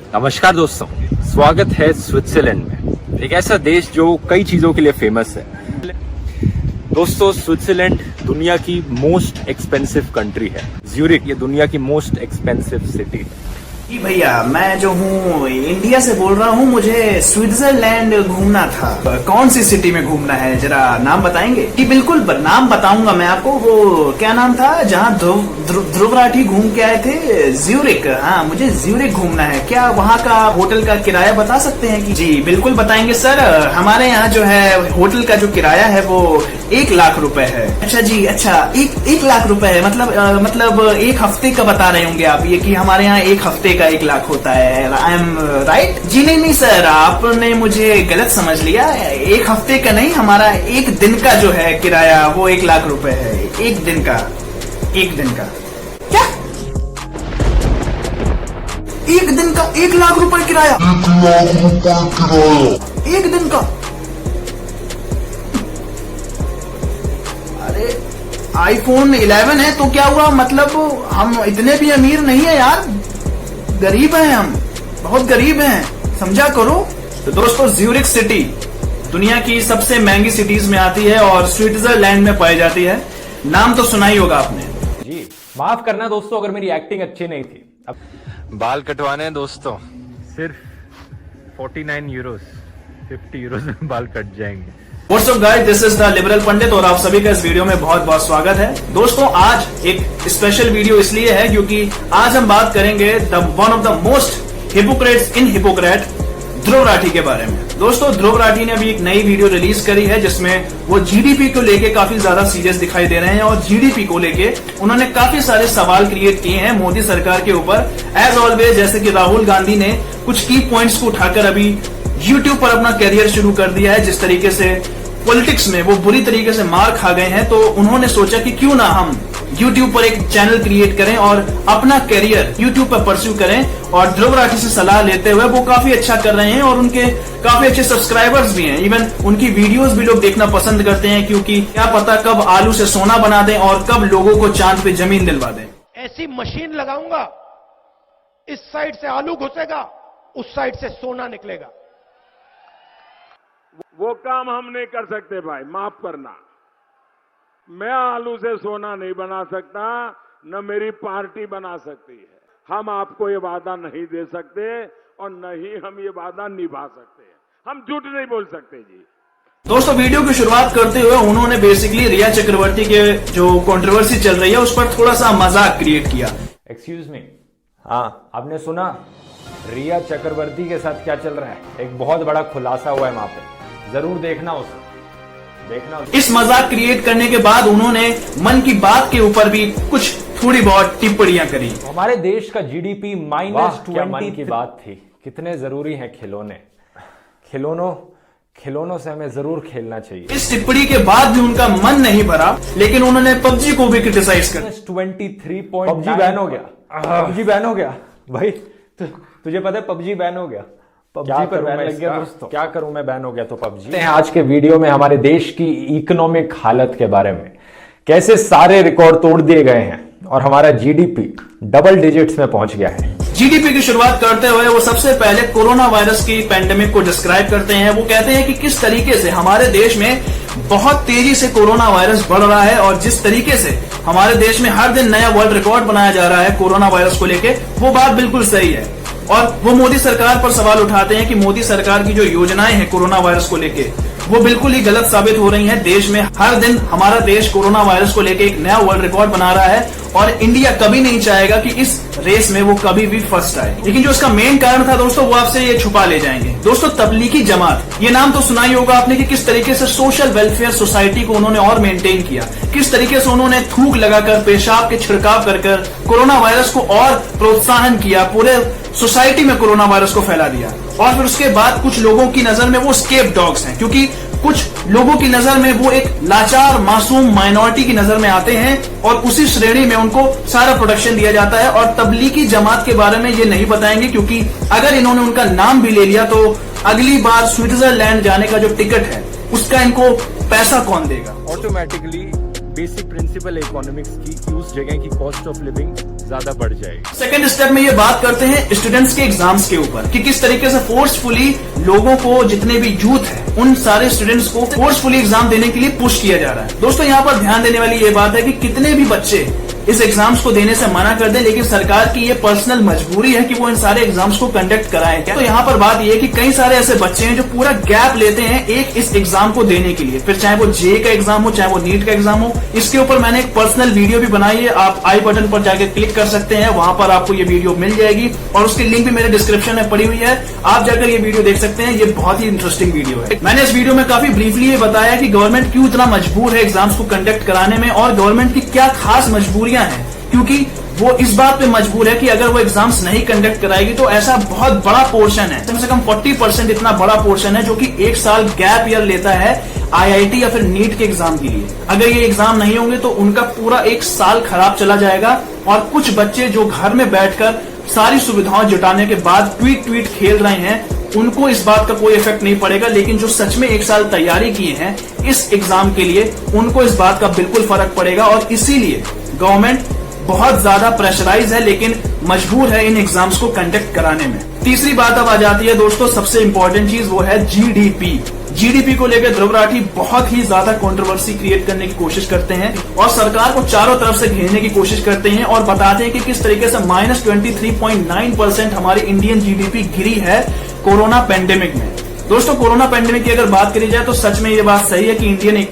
नमस्कार दोस्तों, स्वागत है स्विट्जरलैंड में, एक ऐसा देश जो कई चीजों के लिए फेमस है। दोस्तों, स्विट्जरलैंड दुनिया की मोस्ट एक्सपेंसिव कंट्री है। ज्यूरिक ये दुनिया की मोस्ट एक्सपेंसिव सिटी है। जी भैया, मैं जो हूँ इंडिया से बोल रहा हूँ, मुझे स्विट्जरलैंड घूमना था। कौन सी सिटी में घूमना है, जरा नाम बताएंगे? जी बिल्कुल, नाम बताऊंगा मैं आपको। वो क्या नाम था जहाँ ध्रुव राठी घूम के आए थे? ज्यूरिक। हाँ, मुझे ज्यूरिक घूमना है। क्या वहाँ का होटल का किराया बता सकते हैं कि? जी बिल्कुल बताएंगे सर। हमारे यहाँ जो है होटल का जो किराया है वो 1 लाख रुपए है। अच्छा जी, अच्छा, 1 लाख रुपए है। मतलब 1 हफ्ते का बता रहे होंगे आप ये, कि हमारे यहाँ 1 हफ्ते का 1 लाख होता है। I am right? जी नहीं सर, आपने मुझे गलत समझ लिया। 1 हफ्ते का नहीं, हमारा 1 दिन का जो है किराया वो 1 लाख रुपए है। 1 दिन का। 1 दिन का क्या? 1 दिन का 1 लाख रुपए किराया? 1 दिन का? अरे iPhone 11 है तो क्या हुआ? मतलब हम इतने भी अमीर नहीं है यार, गरीब हैं हम, बहुत गरीब हैं, समझा करो। तो दोस्तों, ज्यूरिक सिटी दुनिया की सबसे महंगी सिटीज में आती है और स्विट्जरलैंड में पाई जाती है। नाम तो सुना ही होगा आपने। जी माफ करना दोस्तों अगर मेरी एक्टिंग अच्छी नहीं थी। अब बाल कटवाने हैं दोस्तों, सिर्फ 49 यूरोस, 50 यूरोस में बाल कट जाएंगे। What's up guys, this is the liberal Pandit और आप सभी का इस वीडियो में बहुत बहुत स्वागत है। दोस्तों, आज एक स्पेशल वीडियो इसलिए है क्योंकि आज हम बात करेंगे one of the most hypocrites in hypocrite, Dhruv Rathee के बारे में। दोस्तों, ध्रुव राठी ने अभी एक नई वीडियो रिलीज करी है जिसमें वो जीडीपी को लेके काफी ज्यादा सीरियस दिखाई दे रहे हैं और जीडीपी को लेके उन्होंने काफी सारे सवाल क्रिएट किए हैं मोदी सरकार के ऊपर। एज ऑलवेज, जैसे कि राहुल गांधी ने कुछ की पॉइंट्स को उठाकर अभी यूट्यूब पर अपना कैरियर शुरू कर दिया है। जिस तरीके से पॉलिटिक्स में वो बुरी तरीके से मार खा गए हैं, तो उन्होंने सोचा कि क्यों ना हम यूट्यूब पर एक चैनल क्रिएट करें और अपना कैरियर यूट्यूब पर परस्यू करें। और ध्रुव राठी से सलाह लेते हुए वो काफी अच्छा कर रहे हैं और उनके काफी अच्छे सब्सक्राइबर्स भी हैं। इवन उनकी वीडियोस भी लोग देखना पसंद करते हैं, क्योंकि क्या पता कब आलू से सोना बना दें और कब लोगों को चांद पे जमीन दिलवा दें। ऐसी मशीन लगाऊंगा, इस साइड से आलू घुसेगा, उस साइड से सोना निकलेगा। वो काम हम नहीं कर सकते भाई, माफ करना। मैं आलू से सोना नहीं बना सकता, न मेरी पार्टी बना सकती है। हम आपको ये वादा नहीं दे सकते और न ही हम ये वादा निभा सकते हैं। हम झूठ नहीं बोल सकते जी। दोस्तों, वीडियो की शुरुआत करते हुए उन्होंने बेसिकली रिया चक्रवर्ती के जो कंट्रोवर्सी चल रही है उस पर थोड़ा सा मजाक क्रिएट किया। एक्सक्यूज मी, हाँ आपने सुना रिया चक्रवर्ती के साथ क्या चल रहा है? एक बहुत बड़ा खुलासा हुआ है वहां पे, जरूर देखना उसे। इस मजाक क्रिएट करने के बाद उन्होंने मन की बात के ऊपर भी कुछ थोड़ी बहुत टिप्पणियां करी। हमारे देश का जीडीपी -20 मन की बात थी। कितने जरूरी हैं खिलौने। खिलौनों से हमें जरूर खेलना चाहिए। इस टिप्पणी के बाद भी उनका मन नहीं भरा, लेकिन उन्होंने पबजी को भी क्रिटिसाइज कर। 23 पबजी बैन हो गया। पबजी बैन हो गया भाई, तुझे पता है पबजी बैन हो गया। पबजी पर बैन लग गया दोस्तों। क्या करूं मैं, बैन हो गया तो पबजी। आज के वीडियो में हमारे देश की इकोनॉमिक हालत के बारे में, कैसे सारे रिकॉर्ड तोड़ दिए गए हैं और हमारा जीडीपी डबल डिजिट्स में पहुंच गया है। जीडीपी की शुरुआत करते हुए वो सबसे पहले कोरोना वायरस की पैंडेमिक को डिस्क्राइब करते हैं। वो कहते हैं कि किस तरीके से हमारे देश में बहुत तेजी से कोरोना वायरस बढ़ रहा है और जिस तरीके से हमारे देश में हर दिन नया वर्ल्ड रिकॉर्ड बनाया जा रहा है कोरोना वायरस को लेके, वो बात बिल्कुल सही है। और वो मोदी सरकार पर सवाल उठाते हैं कि मोदी सरकार की जो योजनाएं हैं कोरोना वायरस को लेके, वो बिल्कुल ही गलत साबित हो रही हैं। देश में हर दिन हमारा देश कोरोना वायरस को लेके एक नया वर्ल्ड रिकॉर्ड बना रहा है और इंडिया कभी नहीं चाहेगा कि इस रेस में वो कभी भी फर्स्ट आए। लेकिन जो इसका मेन कारण था दोस्तों, वो आपसे ये छुपा ले जाएंगे। दोस्तों, तबलीगी जमात, ये नाम तो सुना ही होगा आपने कि किस तरीके से सोशल वेलफेयर सोसाइटी को उन्होंने और मेंटेन किया, किस तरीके से उन्होंने थूक लगाकर, पेशाब के छिड़काव कर कोरोना वायरस को और प्रोत्साहन किया, पूरे सोसाइटी में कोरोना वायरस को फैला दिया। और फिर उसके बाद कुछ लोगों की नजर में वो स्केप डॉग्स हैं, क्योंकि कुछ लोगों की नजर में वो एक लाचार मासूम माइनॉरिटी की नजर में आते हैं और उसी श्रेणी में उनको सारा प्रोटेक्शन दिया जाता है। और तबलीगी जमात के बारे में ये नहीं बताएंगे, क्योंकि अगर इन्होंने उनका नाम भी ले लिया तो अगली बार स्विट्जरलैंड जाने का जो टिकट है उसका इनको पैसा कौन देगा। ऑटोमेटिकली बेसिक प्रिंसिपल इकोनॉमिक्स की, उस जगह की कॉस्ट ऑफ लिविंग ज्यादा बढ़ जाएगी। सेकेंड स्टेप में ये बात करते हैं स्टूडेंट्स के एग्जाम्स के ऊपर कि किस तरीके से फोर्सफुली लोगों को, जितने भी यूथ है, उन सारे स्टूडेंट्स को फोर्सफुली एग्जाम देने के लिए पुश किया जा रहा है। दोस्तों यहाँ पर ध्यान देने वाली ये बात है कि कितने भी बच्चे इस एग्जाम्स को देने से मना कर दें, लेकिन सरकार की ये पर्सनल मजबूरी है कि वो इन सारे एग्जाम्स को कंडक्ट कराएं। तो यहाँ पर बात ये है कि कई सारे ऐसे बच्चे हैं जो पूरा गैप लेते हैं एक इस एग्जाम को देने के लिए, फिर चाहे वो जेईई का एग्जाम हो, चाहे वो नीट का एग्जाम हो। इसके ऊपर मैंने एक पर्सनल वीडियो भी बनाई है, आप आई बटन पर जाकर क्लिक कर सकते हैं, वहां पर आपको ये वीडियो मिल जाएगी और उसकी लिंक भी मेरे डिस्क्रिप्शन में पड़ी हुई है, आप जाकर ये वीडियो देख सकते हैं। ये बहुत ही इंटरेस्टिंग वीडियो है। मैंने इस वीडियो में काफी ब्रीफली ये बताया कि गवर्नमेंट क्यों इतना मजबूर है एग्जाम्स को कंडक्ट कराने में और गवर्नमेंट की क्या खास मजबूरियां हैं, क्योंकि वो इस बात पे मजबूर है कि अगर वो एग्जाम्स नहीं कंडक्ट कराएगी तो ऐसा बहुत बड़ा पोर्शन है, कम से कम 40% इतना बड़ा पोर्शन है जो कि एक साल गैप ईयर लेता है आईआईटी या फिर नीट के एग्जाम के लिए। अगर ये एग्जाम नहीं होंगे तो उनका पूरा एक साल खराब चला जाएगा और कुछ बच्चे जो घर में बैठकर सारी सुविधाएं जुटाने के बाद ट्वीट खेल रहे हैं, उनको इस बात का कोई इफेक्ट नहीं पड़ेगा, लेकिन जो सच में एक साल तैयारी किए हैं इस एग्जाम के लिए, उनको इस बात का बिल्कुल फर्क पड़ेगा और इसीलिए गवर्नमेंट बहुत ज्यादा प्रेशराइज है, लेकिन मजबूर है इन एग्जाम्स को कंडक्ट कराने में। तीसरी बात अब आ जाती है दोस्तों, सबसे इंपॉर्टेंट चीज वो है जीडीपी। जीडीपी को लेकर ध्रुव राठी बहुत ही ज्यादा कंट्रोवर्सी क्रिएट करने की कोशिश करते हैं और सरकार को चारों तरफ से घेरने की कोशिश करते हैं और बताते हैं कि किस तरीके से -23.9% हमारी इंडियन जीडीपी गिरी है कोरोना पेंडेमिक में। दोस्तों कोरोना पेंडेमिक की अगर बात करी जाए तो सच में ये बात सही है कि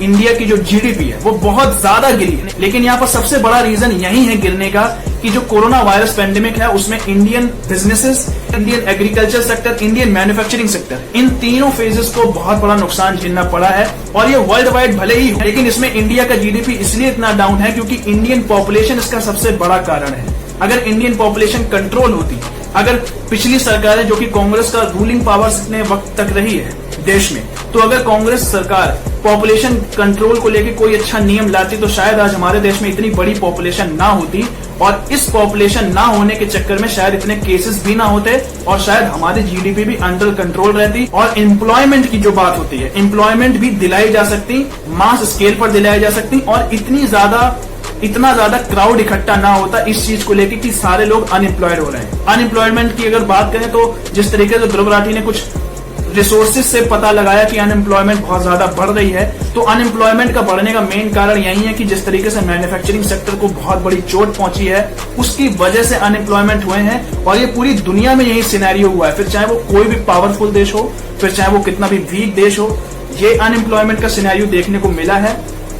इंडिया की जो जीडीपी है वो बहुत ज्यादा गिरी है, लेकिन यहाँ पर सबसे बड़ा रीजन यही है गिरने का कि जो कोरोना वायरस पेंडेमिक है उसमें Indian businesses, Indian agriculture sector, Indian manufacturing sector, इन तीनों फेजेस को बहुत बड़ा नुकसान झेलना पड़ा है और ये वर्ल्ड वाइड भले ही हो, लेकिन इसमें इंडिया का जीडीपी इसलिए इतना डाउन है क्योंकि इंडियन पॉपुलेशन इसका सबसे बड़ा कारण है। अगर इंडियन पॉपुलेशन कंट्रोल होती, अगर पिछली सरकारें जो कि कांग्रेस का रूलिंग पावर इतने वक्त तक रही है देश में, तो अगर कांग्रेस सरकार पॉपुलेशन कंट्रोल को लेकर कोई अच्छा नियम लाती तो शायद आज हमारे देश में इतनी बड़ी पॉपुलेशन ना होती और इस पॉपुलेशन ना होने के चक्कर में शायद इतने केसेस भी ना होते और शायद हमारी जीडीपी भी अंडर कंट्रोल रहती और एम्प्लॉयमेंट की जो बात होती है, एम्प्लॉयमेंट भी दिलाई जा सकती, मास स्केल पर दिलाई जा सकती और इतना ज्यादा क्राउड इकट्ठा ना होता इस चीज को लेकर कि सारे लोग अनएम्प्लॉयड हो रहे हैं। अनएम्प्लॉयमेंट की अगर बात करें तो जिस तरीके से ध्रुव राठी ने कुछ रिसोर्सेज से पता लगाया कि अनएम्प्लॉयमेंट बहुत ज्यादा बढ़ रही है, तो अनएम्प्लॉयमेंट का बढ़ने का मेन कारण यही है कि जिस तरीके से मैन्युफैक्चरिंग सेक्टर को बहुत बड़ी चोट पहुंची है उसकी वजह से अनएम्प्लॉयमेंट हुए हैं और ये पूरी दुनिया में यही सिनेरियो हुआ है, फिर चाहे वो कोई भी पावरफुल देश हो, फिर चाहे वो कितना भी वीक देश हो, ये अनएम्प्लॉयमेंट का सिनेरियो देखने को मिला है।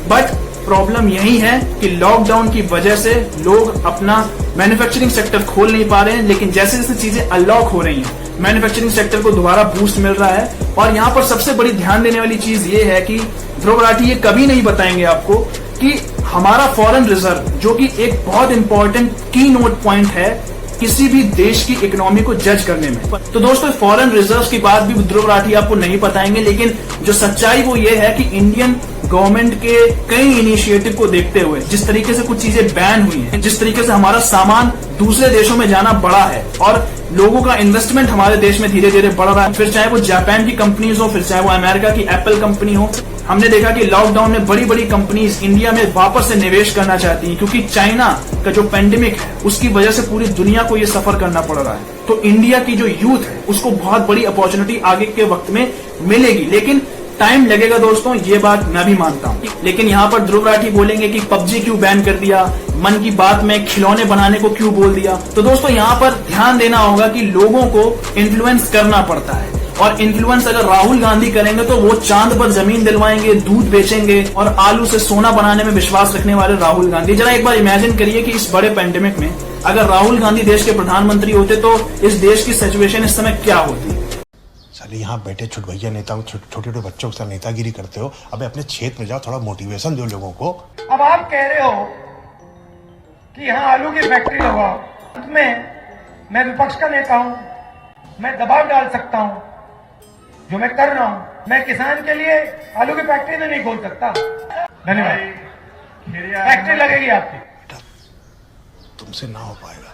बट प्रॉब्लम यही है कि लॉकडाउन की वजह से लोग अपना मैन्युफैक्चरिंग सेक्टर खोल नहीं पा रहे हैं, लेकिन जैसे जैसे चीजें अनलॉक हो रही हैं मैन्युफैक्चरिंग सेक्टर को दोबारा बूस्ट मिल रहा है। और यहाँ पर सबसे बड़ी ध्यान देने वाली चीज ये है कि ध्रुव राठी ये कभी नहीं बताएंगे आपको कि हमारा फॉरेन रिजर्व, जो कि एक बहुत इंपॉर्टेंट की नोट पॉइंट है किसी भी देश की इकोनॉमी को जज करने में, तो दोस्तों फॉरेन रिजर्व्स की बात भी ध्रुव राठी आपको नहीं बताएंगे, लेकिन जो सच्चाई वो ये है कि इंडियन गवर्नमेंट के कई इनिशिएटिव को देखते हुए जिस तरीके से कुछ चीजें बैन हुई हैं, जिस तरीके से हमारा सामान दूसरे देशों में जाना बढ़ा है और लोगों का इन्वेस्टमेंट हमारे देश में धीरे धीरे बढ़ रहा है, फिर चाहे वो जापान की कंपनीज हो, फिर चाहे वो अमेरिका की एप्पल कंपनी हो, हमने देखा कि लॉकडाउन में बड़ी बड़ी कंपनीज इंडिया में वापस से निवेश करना चाहती हैं क्योंकि चाइना का जो पेंडेमिक है उसकी वजह से पूरी दुनिया को ये सफर करना पड़ रहा है। तो इंडिया की जो यूथ है उसको बहुत बड़ी अपॉर्चुनिटी आगे के वक्त में मिलेगी, लेकिन टाइम लगेगा दोस्तों, ये बात मैं भी मानता हूँ। लेकिन यहाँ पर ध्रुव राठी बोलेंगे कि पबजी क्यों बैन कर दिया, मन की बात में खिलौने बनाने को क्यों बोल दिया। तो दोस्तों यहाँ पर ध्यान देना होगा कि लोगों को इन्फ्लुएंस करना पड़ता है और इन्फ्लुएंस अगर राहुल गांधी करेंगे तो वो चांद पर जमीन दिलवाएंगे, दूध बेचेंगे और आलू से सोना बनाने में विश्वास रखने वाले राहुल गांधी। जरा एक बार इमेजिन करिए कि इस बड़े पेंडेमिक में अगर राहुल गांधी देश के प्रधानमंत्री होते तो इस देश की सिचुएशन इस समय क्या होती। साले यहाँ बैठे छुटभैया नेता छोटे छोटे बच्चों के साथ नेतागिरी करते हो, अबे अपने क्षेत्र में जाओ, थोड़ा मोटिवेशन दो लोगों को। अब आप कह रहे हो कि यहाँ आलू की फैक्ट्री लगाओ, अंत में मैं विपक्ष का नेता हूं, मैं दबाव डाल सकता हूं, जो मैं कर रहा हूं। मैं किसान के लिए आलू की फैक्ट्री तो नहीं खोल सकता। धन्यवाद। फैक्ट्री लगेगी आपकी, तुमसे ना हो पाएगा,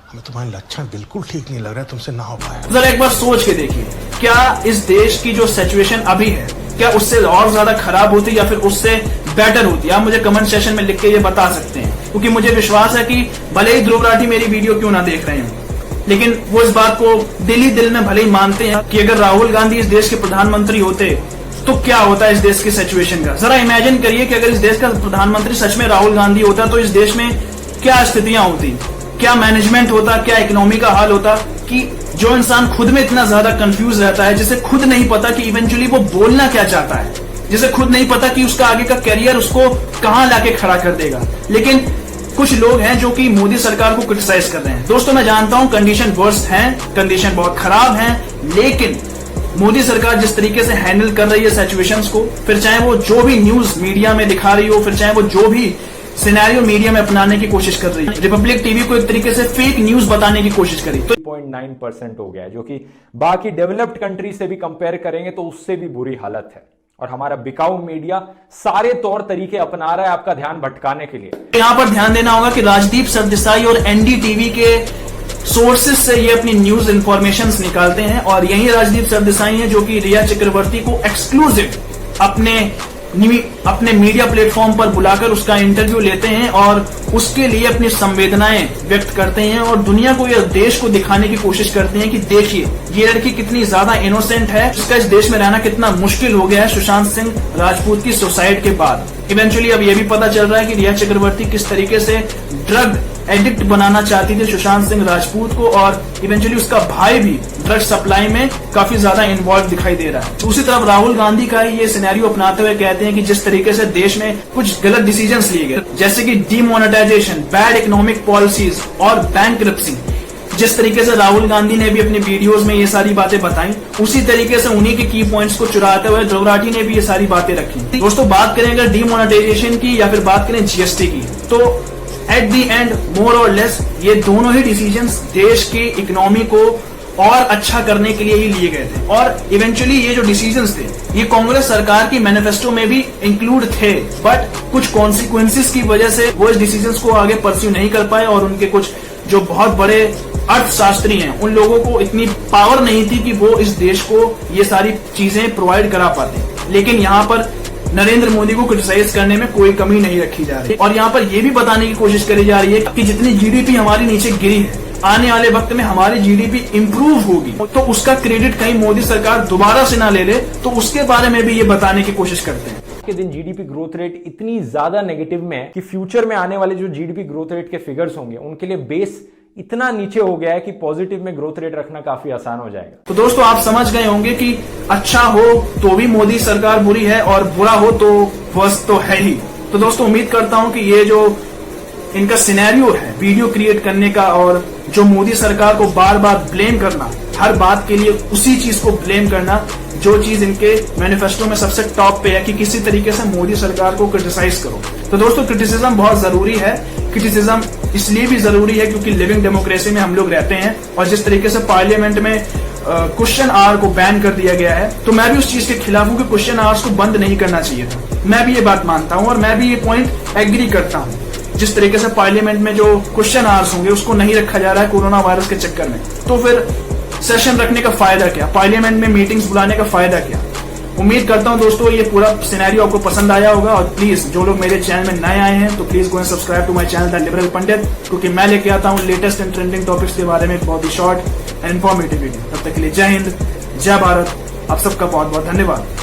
हमें तुम्हारे लक्षण बिल्कुल ठीक नहीं लग रहा है, तुमसे ना हो पाएगा। जरा एक बार सोच के देखिए, क्या इस देश की जो सिचुएशन अभी है क्या उससे और ज्यादा खराब होती या फिर उससे बेटर होती? आप मुझे कमेंट सेक्शन में लिख के ये बता सकते हैं। क्योंकि मुझे विश्वास है कि भले ही ध्रुव राठी मेरी वीडियो क्यों ना देख रहे हैं, लेकिन वो इस बात को दिल ही दिल में भले ही मानते हैं कि अगर राहुल गांधी इस देश के प्रधानमंत्री होते तो क्या होता है इस देश की सिचुएशन का। जरा इमेजिन करिए कि अगर इस देश का प्रधानमंत्री सच में राहुल गांधी होता तो इस देश में क्या स्थितियां होती, क्या मैनेजमेंट होता, क्या इकोनॉमी का हाल होता, कि जो इंसान खुद में इतना ज्यादा कंफ्यूज रहता है, जिसे खुद नहीं पता कि इवेंचुअली वो बोलना क्या चाहता है, जिसे खुद नहीं पता कि उसका आगे का करियर उसको कहां लाके खड़ा कर देगा। लेकिन कुछ लोग हैं जो कि मोदी सरकार को क्रिटिसाइज कर रहे हैं। दोस्तों मैं जानता हूं कंडीशन वर्स्ट है, कंडीशन बहुत खराब है, लेकिन मोदी सरकार जिस तरीके से हैंडल कर रही है सिचुएशंस को, फिर चाहे वो जो भी न्यूज मीडिया में दिखा रही हो, फिर चाहे वो जो भी सिनेरियो मीडिया में अपनाने की कोशिश कर रही है, रिपब्लिक टीवी को एक तरीके से फेक न्यूज बताने की कोशिश करी तो 0.9% हो गया है, जो कि बाकी डेवलप्ड कंट्री से भी कंपेयर करेंगे तो उससे भी बुरी हालत है। और हमारा बिकाऊ मीडिया सारे तौर तरीके अपना रहा है आपका ध्यान भटकाने के लिए। यहां पर ध्यान देना होगा कि राजदीप सरदेसाई और एनडीटीवी के सोर्सेस से ये अपनी न्यूज इंफॉर्मेशंस निकालते हैं, और यही राजदीप सरदेसाई हैं जो कि रिया चक्रवर्ती को एक्सक्लूसिव अपने मीडिया प्लेटफॉर्म पर बुलाकर उसका इंटरव्यू लेते हैं और उसके लिए अपनी संवेदनाएं व्यक्त करते हैं और दुनिया को या देश को दिखाने की कोशिश करते हैं कि देखिए ये लड़की कितनी ज्यादा इनोसेंट है, इसका इस देश में रहना कितना मुश्किल हो गया है सुशांत सिंह राजपूत की सुसाइड के बाद। इवेंचुअली अब यह भी पता चल रहा है कि रिया चक्रवर्ती किस तरीके से ड्रग एडिक्ट बनाना चाहती थी सुशांत सिंह राजपूत को, और इवेंचुअली उसका भाई भी ड्रग सप्लाई में काफी ज्यादा इन्वॉल्व दिखाई दे रहा है। दूसरी तरफ राहुल गांधी का ही ये सिनेरियो अपनाते हुए कहते हैं कि जिस तरीके से देश में कुछ गलत डिसीजंस लिए गए, जैसे कि डीमोनेटाइजेशन, बैड इकोनॉमिक पॉलिसीज और बैंकरप्सी, जिस तरीके से राहुल गांधी ने भी अपनी वीडियोस में ये सारी बातें बताई, उसी तरीके से उन्हीं के की पॉइंट्स को चुराते हुए ध्रुव राठी ने भी ये सारी बातें रखी। दोस्तों बात करें अगर डीमोनेटाइजेशन की या फिर बात करें जीएसटी की, तो एट दी एंड मोर और लेस ये दोनों ही डिसीजंस देश की इकोनॉमी को और अच्छा करने के लिए ही लिए गए थे, और इवेंचुअली ये जो डिसीजंस थे ये कांग्रेस सरकार की मैनिफेस्टो में भी इंक्लूड थे, बट कुछ कॉन्सिक्वेंसेस की वजह से वो इस डिसीजंस को आगे परस्यू नहीं कर पाए, और उनके कुछ जो बहुत बड़े अर्थशास्त्री हैं उन लोगों को इतनी पावर नहीं थी कि वो इस देश को ये सारी चीजें प्रोवाइड करा पाते। लेकिन यहाँ पर नरेंद्र मोदी को क्रिटिसाइज करने में कोई कमी नहीं रखी जा रही, और यहाँ पर यह भी बताने की कोशिश करी जा रही है कि जितनी जीडीपी हमारी नीचे गिरी है, आने वाले वक्त में हमारी जीडीपी इंप्रूव होगी, तो उसका क्रेडिट कहीं मोदी सरकार दोबारा से ना ले ले, तो उसके बारे में भी ये बताने की कोशिश करते हैं। के दिन जीडीपी ग्रोथ रेट इतनी ज्यादा नेगेटिव में है कि फ्यूचर में आने वाले जो जीडीपी ग्रोथ रेट के फिगर्स होंगे उनके लिए बेस इतना नीचे हो गया है कि पॉजिटिव में ग्रोथ रेट रखना काफी आसान हो जाएगा। तो दोस्तों आप समझ गए होंगे कि अच्छा हो तो भी मोदी सरकार बुरी है और बुरा हो तो वर्स्ट तो है ही। तो दोस्तों उम्मीद करता हूं कि ये जो इनका सिनेरियो है वीडियो क्रिएट करने का, और जो मोदी सरकार को बार बार ब्लेम करना, हर बात के लिए उसी चीज को ब्लेम करना जो चीज इनके मैनिफेस्टो में सबसे टॉप पे है कि किसी तरीके से मोदी सरकार को क्रिटिसाइज करो। तो दोस्तों क्रिटिसिज्म बहुत जरूरी है। क्रिटिसिज्म इसलिए भी जरूरी है क्योंकि लिविंग डेमोक्रेसी में हम लोग रहते हैं, और जिस तरीके से पार्लियामेंट में क्वेश्चन आवर को बैन कर दिया गया है, तो मैं भी उस चीज के खिलाफ हूं कि क्वेश्चन आवर्स को बंद नहीं करना चाहिए था। मैं भी ये बात मानता हूं और मैं भी ये पॉइंट एग्री करता हूं। जिस तरीके से पार्लियामेंट में जो क्वेश्चन आवर्स होंगे उसको नहीं रखा जा रहा है कोरोना वायरस के चक्कर में, तो फिर सेशन रखने का फायदा क्या, पार्लियामेंट में मीटिंग्स बुलाने का फायदा क्या। उम्मीद करता हूं दोस्तों ये पूरा सिनेरियो आपको पसंद आया होगा, और प्लीज जो लोग मेरे चैनल में नए आए हैं तो please go and subscribe to my channel the liberal Pandit, क्योंकि मैं लेके आता हूं लेटेस्ट एंड ट्रेंडिंग टॉपिक्स के बारे में बहुत ही शॉर्ट एंड इन्फॉर्मेटिव वीडियो। तब तक के लिए जय हिंद, जय भारत, आप सबका बहुत बहुत धन्यवाद।